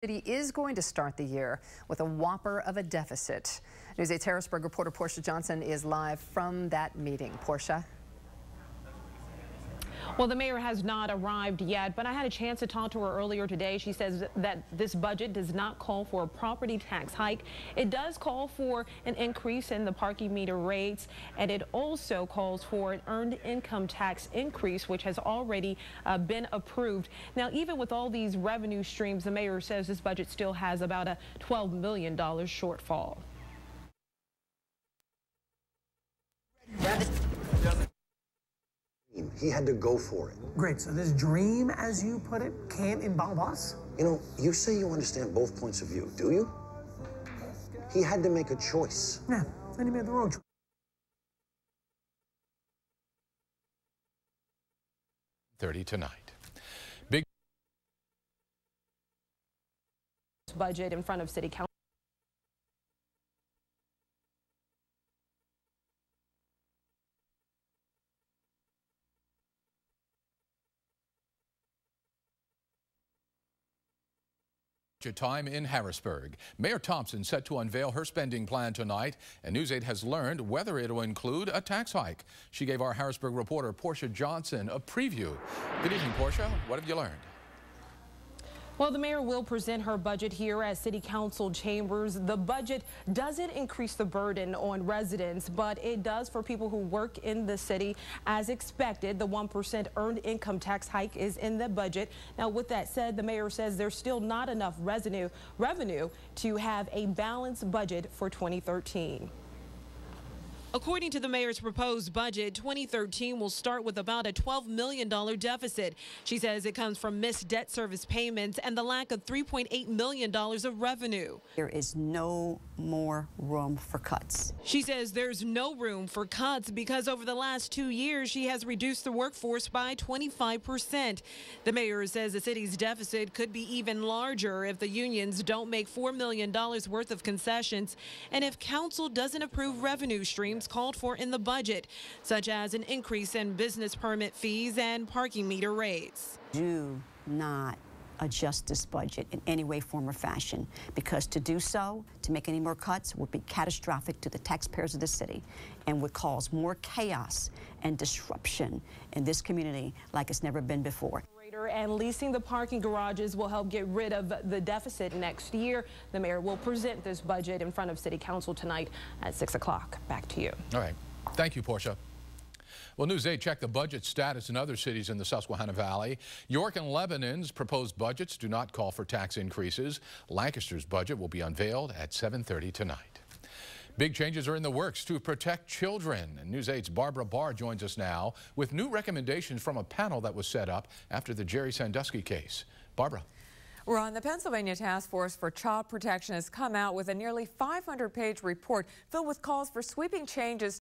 City is going to start the year with a whopper of a deficit. News 8's Harrisburg reporter Portia Johnson is live from that meeting. Portia. Well, the mayor has not arrived yet, but I had a chance to talk to her earlier today. She says that this budget does not call for a property tax hike. It does call for an increase in the parking meter rates, and it also calls for an earned income tax increase, which has already been approved. Now, even with all these revenue streams, the mayor says this budget still has about a $12 million shortfall. He had to go for it. Great, so this dream, as you put it, can't involve us? You know, you say you understand both points of view, do you? He had to make a choice. Yeah, then he made the wrong choice. .30 tonight. Big budget in front of City Council. Time in Harrisburg. Mayor Thompson set to unveil her spending plan tonight, and News 8 has learned whether it will include a tax hike. She gave our Harrisburg reporter Portia Johnson a preview. Good evening, Portia. What have you learned? Well, the mayor will present her budget here at City Council chambers. The budget doesn't increase the burden on residents, but it does for people who work in the city. As expected, the 1% earned income tax hike is in the budget. Now, with that said, the mayor says there's still not enough revenue to have a balanced budget for 2013. According to the mayor's proposed budget, 2013 will start with about a $12 million deficit. She says it comes from missed debt service payments and the lack of $3.8 million of revenue. There is no more room for cuts. She says there's no room for cuts because over the last 2 years, she has reduced the workforce by 25%. The mayor says the city's deficit could be even larger if the unions don't make $4 million worth of concessions and if council doesn't approve revenue streams called for in the budget, such as an increase in business permit fees and parking meter rates. Do not adjust this budget in any way, form, or fashion, because to do so, to make any more cuts, would be catastrophic to the taxpayers of the city and would cause more chaos and disruption in this community like it's never been before. And leasing the parking garages will help get rid of the deficit next year. The mayor will present this budget in front of City Council tonight at 6 o'clock. Back to you. All right. Thank you, Portia. Well, News 8 checked the budget status in other cities in the Susquehanna Valley. York and Lebanon's proposed budgets do not call for tax increases. Lancaster's budget will be unveiled at 7:30 tonight. Big changes are in the works to protect children. And News 8's Barbara Barr joins us now with new recommendations from a panel that was set up after the Jerry Sandusky case. Barbara. Ron, the Pennsylvania Task Force for Child Protection has come out with a nearly 500-page report filled with calls for sweeping changes